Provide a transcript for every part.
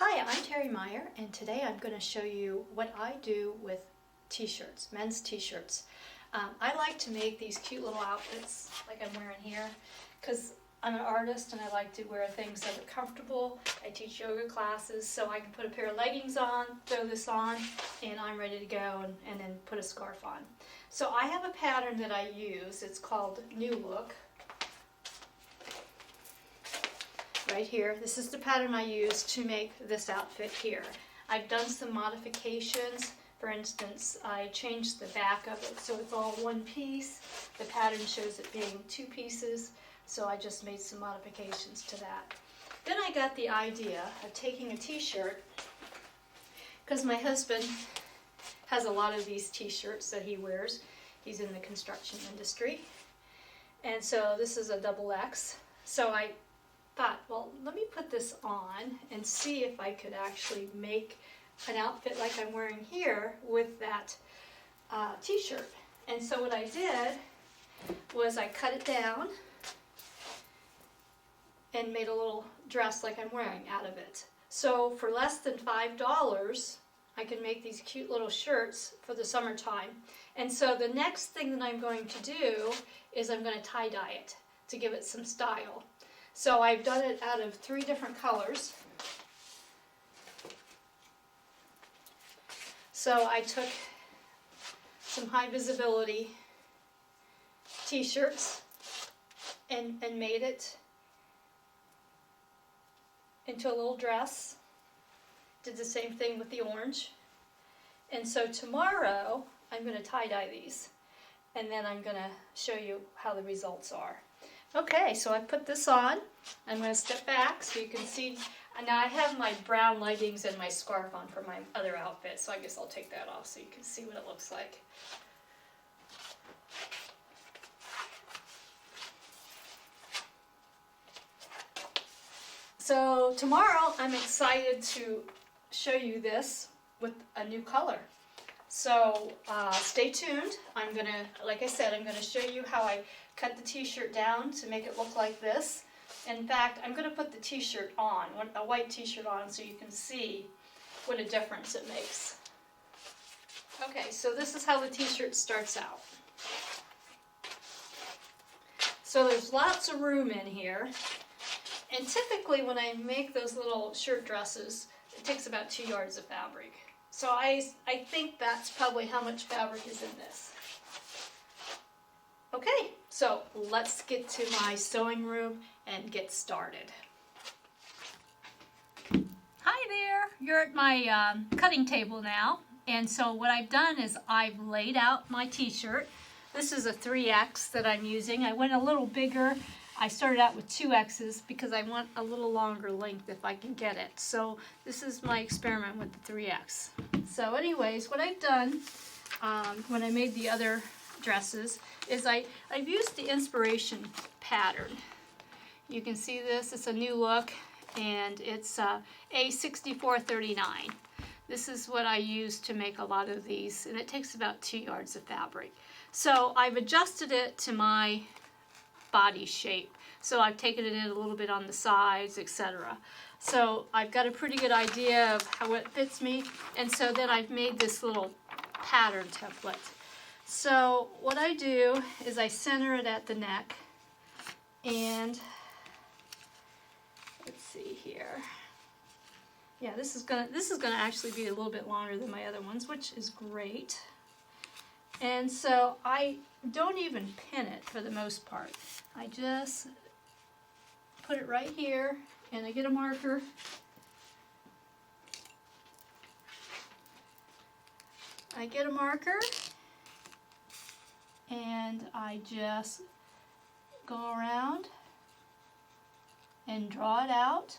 Hi, I'm Terry Meyer, and today I'm going to show you what I do with t-shirts, men's t-shirts. I like to make these cute little outfits like I'm wearing here because I'm an artist and I like to wear things that are comfortable. I teach yoga classes, so I can put a pair of leggings on, throw this on, and I'm ready to go, and then put a scarf on. So I have a pattern that I use. It's called NewLook. Right here. This is the pattern I use to make this outfit here. I've done some modifications. For instance, I changed the back of it so it's all one piece. The pattern shows it being two pieces, so I just made some modifications to that. Then I got the idea of taking a t-shirt, because my husband has a lot of these t-shirts that he wears. He's in the construction industry. And so this is a double X. So I thought, well, let me put this on and see if I could actually make an outfit like I'm wearing here with that t-shirt. And so what I did was I cut it down and made a little dress like I'm wearing out of it. So for less than $5, I can make these cute little shirts for the summertime. And so the next thing that I'm going to do is I'm going to tie-dye it to give it some style. So I've done it out of 3 different colors. So I took some high visibility t-shirts and made it into a little dress. Did the same thing with the orange. And so tomorrow I'm going to tie-dye these, and then I'm going to show you how the results are. Okay, so I put this on. I'm going to step back so you can see. And now I have my brown leggings and my scarf on for my other outfit, so I guess I'll take that off so you can see what it looks like. So tomorrow I'm excited to show you this with a new color. So stay tuned. I'm going to, like I said, I'm going to show you how I cut the t-shirt down to make it look like this. In fact, I'm going to put the t-shirt on, a white t-shirt on, so you can see what a difference it makes. Okay, so this is how the t-shirt starts out. So there's lots of room in here. And typically when I make those little shirt dresses, it takes about 2 yards of fabric. So I think that's probably how much fabric is in this. Okay, so let's get to my sewing room and get started. Hi there, you're at my cutting table now. And so what I've done is I've laid out my t-shirt. This is a 3X that I'm using. I went a little bigger. I started out with 2X's because I want a little longer length if I can get it. So this is my experiment with the 3X. So anyways, what I've done when I made the other dresses is I've used the inspiration pattern. You can see this, it's a NewLook, and it's A6439. This is what I use to make a lot of these, and it takes about 2 yards of fabric. So I've adjusted it to my body shape. So I've taken it in a little bit on the sides, etc. So I've got a pretty good idea of how it fits me, and so then I've made this little pattern template. So what I do is I center it at the neck, and let's see here. Yeah, this is gonna actually be a little bit longer than my other ones, which is great. And so I don't even pin it for the most part. I just put it right here, and I get a marker. And I just go around and draw it out.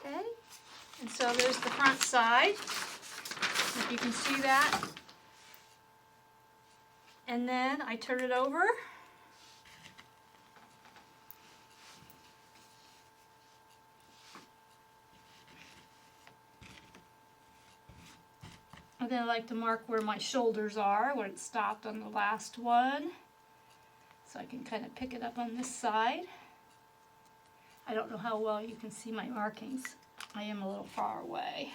Okay, and so there's the front side, if you can see that. And then I turn it over. And then I like to mark where my shoulders are, where it stopped on the last one. So I can kind of pick it up on this side. I don't know how well you can see my markings. I am a little far away.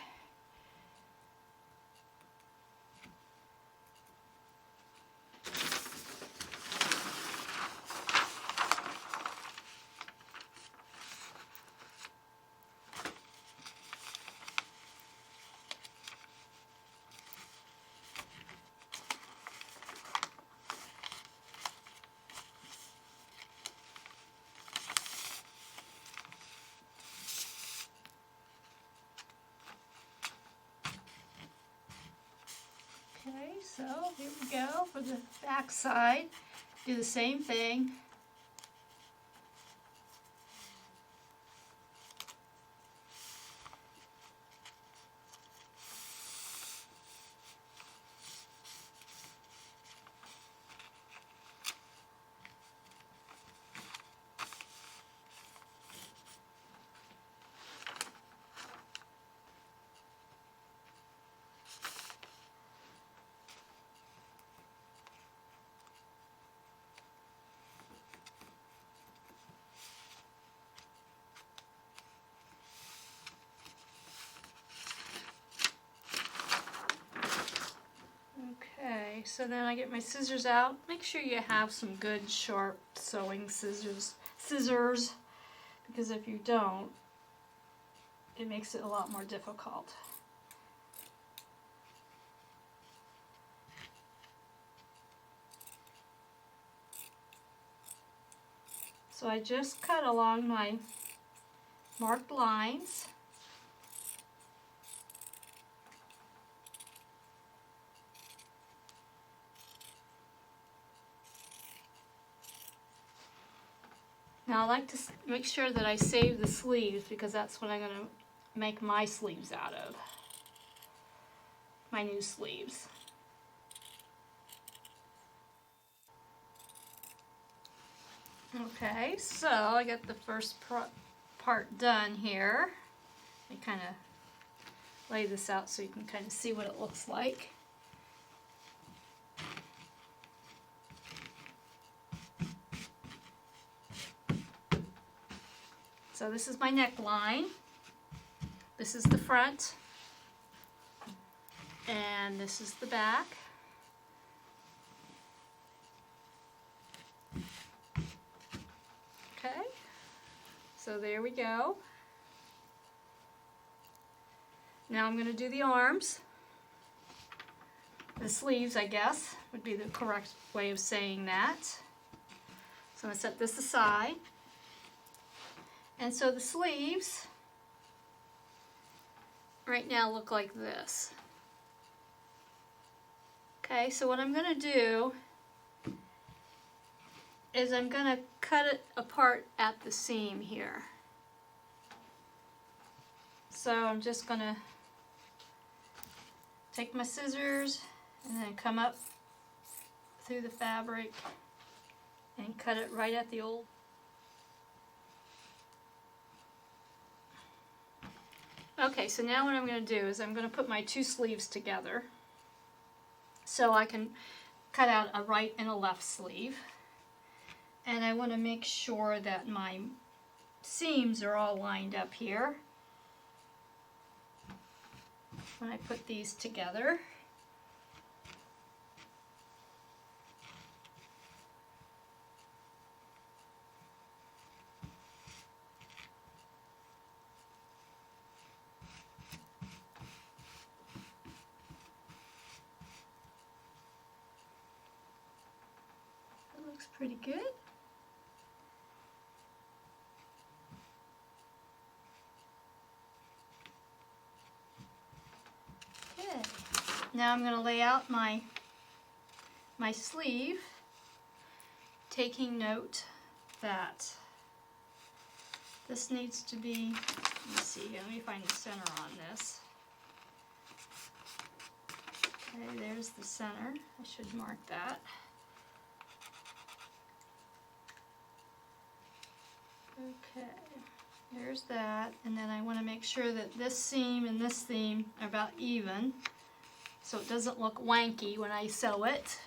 Okay, so here we go for the back side. Do the same thing. Okay, so then I get my scissors out. Make sure you have some good sharp sewing scissors, because if you don't, it makes it a lot more difficult. So I just cut along my marked lines. Now I like to make sure that I save the sleeves because that's what I'm going to make my sleeves out of. My new sleeves. Okay, so I got the first part done here. I kind of lay this out so you can kind of see what it looks like. So this is my neckline. This is the front. And this is the back. Okay, so there we go. Now I'm going to do the arms. The sleeves, I guess, would be the correct way of saying that. So I'm going to set this aside. And so the sleeves right now look like this. Okay, so what I'm going to do is I'm going to cut it apart at the seam here. So I'm just going to take my scissors and then come up through the fabric and cut it right at the old. Okay, so now what I'm going to do is I'm going to put my two sleeves together so I can cut out a right and a left sleeve. And I want to make sure that my seams are all lined up here when I put these together. That looks pretty good. Now I'm going to lay out my sleeve, taking note that this needs to be, let's see, let me find the center on this. Okay, there's the center. I should mark that. Okay, there's that, and then I want to make sure that this seam and this seam are about even, so it doesn't look wanky when I sew it.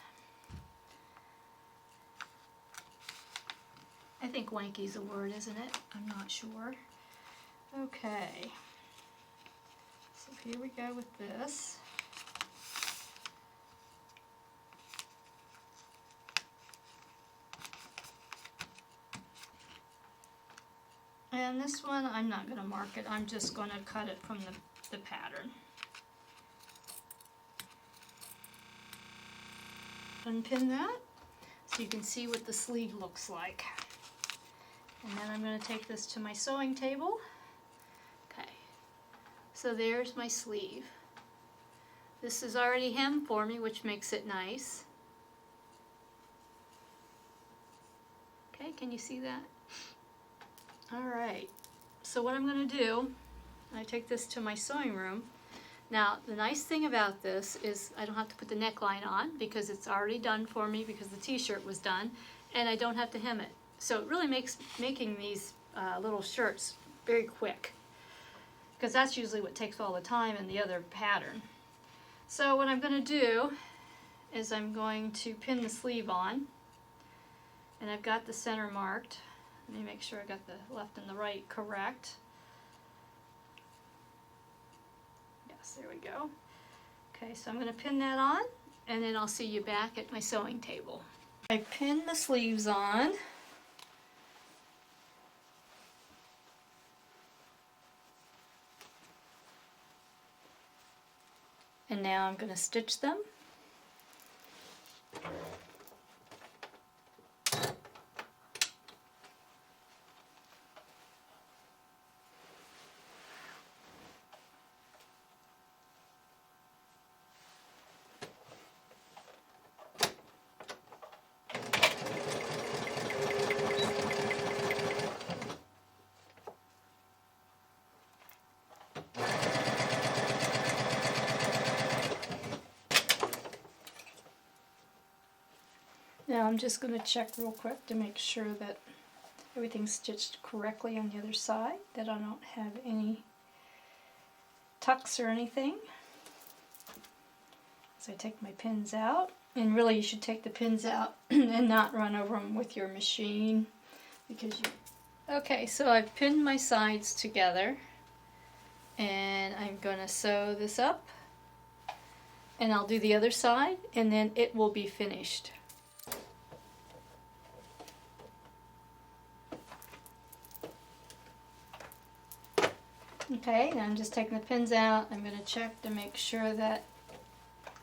I think wanky's a word, isn't it? I'm not sure. Okay, so here we go with this. And this one, I'm not going to mark it, I'm just going to cut it from the pattern. Unpin that so you can see what the sleeve looks like. And then I'm going to take this to my sewing table. Okay, so there's my sleeve. This is already hemmed for me, which makes it nice. Okay, can you see that? Alright, so what I'm going to do, I take this to my sewing room. Now, the nice thing about this is I don't have to put the neckline on because it's already done for me because the t-shirt was done, and I don't have to hem it. So it really makes making these little shirts very quick, because that's usually what takes all the time in the other pattern. So what I'm going to do is I'm going to pin the sleeve on, and I've got the center marked. Let me make sure I got the left and the right correct. Yes, there we go. Okay, so I'm going to pin that on, and then I'll see you back at my sewing table. I pinned the sleeves on. And now I'm going to stitch them. Now I'm just going to check real quick to make sure that everything's stitched correctly on the other side, that I don't have any tucks or anything. So I take my pins out, and really you should take the pins out and not run over them with your machine, because you... Okay, so I've pinned my sides together, and I'm going to sew this up, and I'll do the other side, and then it will be finished. Okay, now I'm just taking the pins out. I'm going to check to make sure that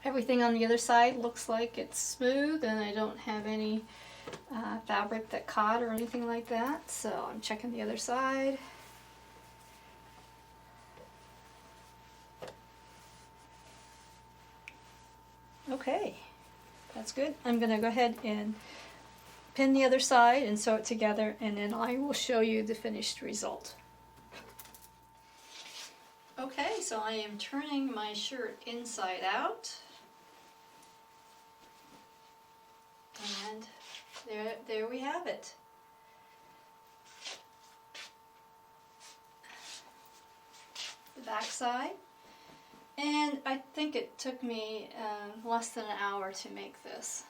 everything on the other side looks like it's smooth and I don't have any fabric that caught or anything like that. So I'm checking the other side. Okay, that's good. I'm going to go ahead and pin the other side and sew it together, and then I will show you the finished result. Okay, so I am turning my shirt inside out, and there we have it. The back side, and I think it took me less than an hour to make this.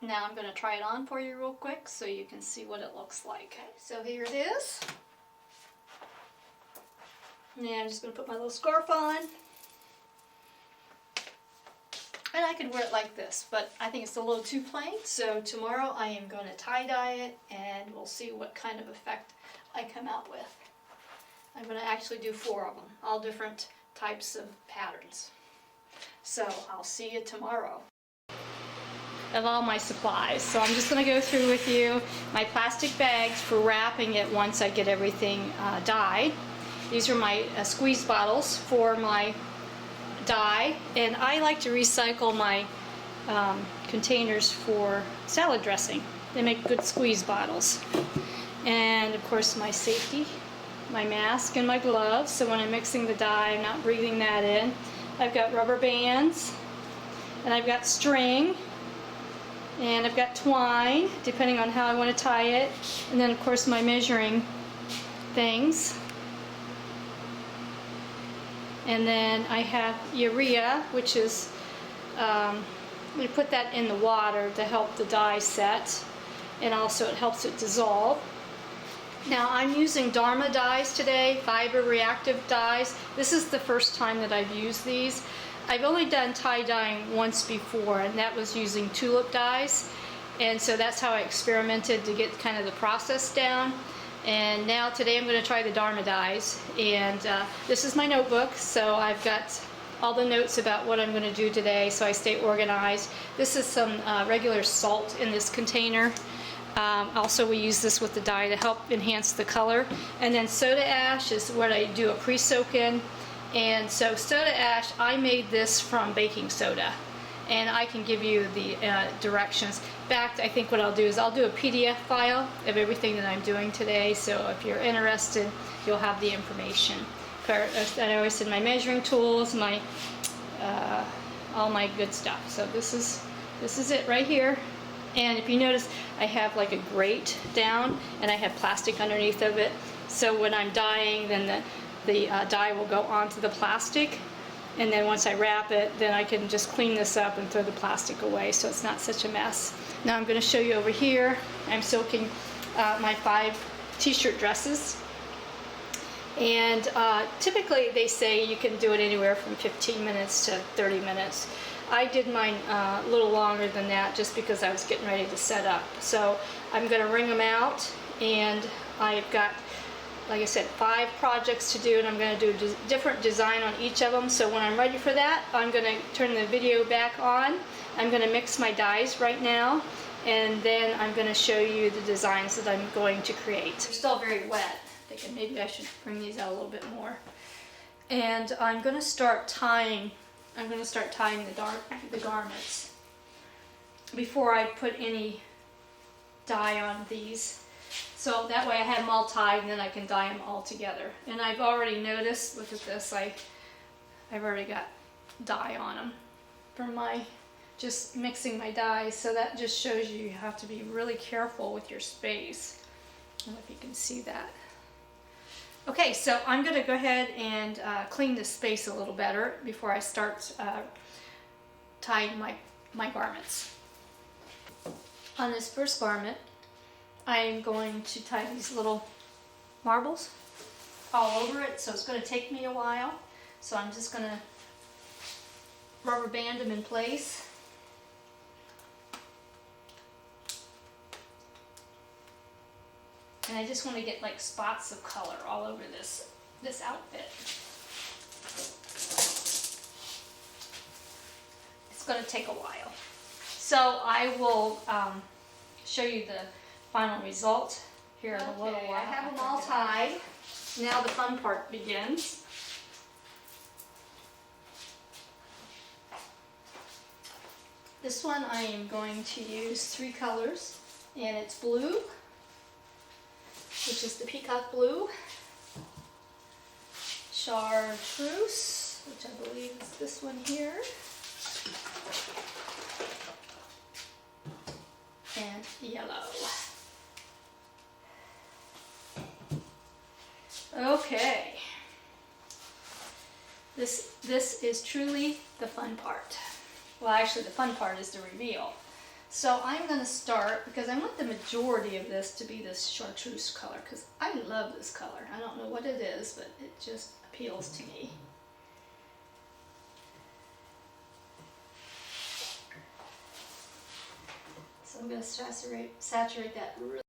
Now I'm going to try it on for you real quick so you can see what it looks like. Okay, so here it is. Now I'm just going to put my little scarf on. And I could wear it like this, but I think it's a little too plain, so tomorrow I am going to tie-dye it, and we'll see what kind of effect I come out with. I'm going to actually do 4 of them, all different types of patterns. So I'll see you tomorrow. Of all my supplies. So I'm just going to go through with you my plastic bags for wrapping it once I get everything dyed. These are my squeeze bottles for my dye, and I like to recycle my containers for salad dressing. They make good squeeze bottles. And of course my safety, my mask and my gloves, so when I'm mixing the dye I'm not breathing that in. I've got rubber bands, and I've got string. And I've got twine, depending on how I want to tie it. And then of course my measuring things. And then I have urea, which is, I'm going to put that in the water to help the dye set. And also it helps it dissolve. Now I'm using Dharma dyes today, fiber reactive dyes. This is the first time that I've used these. I've only done tie-dyeing once before, and that was using tulip dyes. And so that's how I experimented to get kind of the process down. And now today I'm going to try the Dharma dyes. And this is my notebook, so I've got all the notes about what I'm going to do today, so I stay organized. This is some regular salt in this container. Also we use this with the dye to help enhance the color. And then soda ash is what I do a pre-soak in. And so soda ash, I made this from baking soda, and I can give you the directions. In fact, I think what I'll do is I'll do a PDF file of everything that I'm doing today, so if you're interested, you'll have the information. And I always said my measuring tools, my all my good stuff. So this is it right here. And if you notice, I have like a grate down, and I have plastic underneath of it. So when I'm dyeing, then the dye will go onto the plastic, and then once I wrap it, then I can just clean this up and throw the plastic away, so it's not such a mess. Now I'm going to show you over here. I'm soaking my 5 t-shirt dresses, and typically they say you can do it anywhere from 15 minutes to 30 minutes. I did mine a little longer than that just because I was getting ready to set up. So I'm going to wring them out, and I've got, like I said, 5 projects to do, and I'm going to do a different design on each of them. So when I'm ready for that, I'm going to turn the video back on. I'm going to mix my dyes right now, and then I'm going to show you the designs that I'm going to create. They're still very wet. Thinking maybe I should bring these out a little bit more. And I'm going to start tying. I'm going to start tying the garments before I put any dye on these. So that way I have them all tied, and then I can dye them all together. And I've already noticed, look at this, I've already got dye on them from my just mixing my dyes. So that just shows you have to be really careful with your space. I don't know if you can see that. Okay, so I'm going to go ahead and clean this space a little better before I start tying my garments. On this first garment, I'm going to tie these little marbles all over it, so it's going to take me a while. So I'm just going to rubber band them in place. And I just want to get like spots of color all over this outfit. It's going to take a while. So I will show you the final result here in a little while. I have them all tied. Now the fun part begins. This one I am going to use 3 colors, and it's blue, which is the peacock blue, chartreuse, which I believe is this one here, and yellow. Okay, this is truly the fun part. Well, actually the fun part is the reveal. So I'm going to start, because I want the majority of this to be this chartreuse color, because I love this color. I don't know what it is, but it just appeals to me. So I'm going to saturate that really.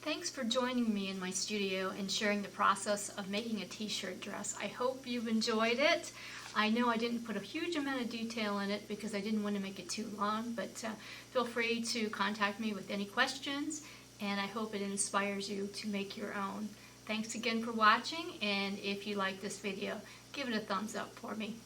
Thanks for joining me in my studio and sharing the process of making a t-shirt dress. I hope you've enjoyed it. I know I didn't put a huge amount of detail in it because I didn't want to make it too long, but feel free to contact me with any questions, and I hope it inspires you to make your own. Thanks again for watching, and if you like this video, give it a thumbs up for me.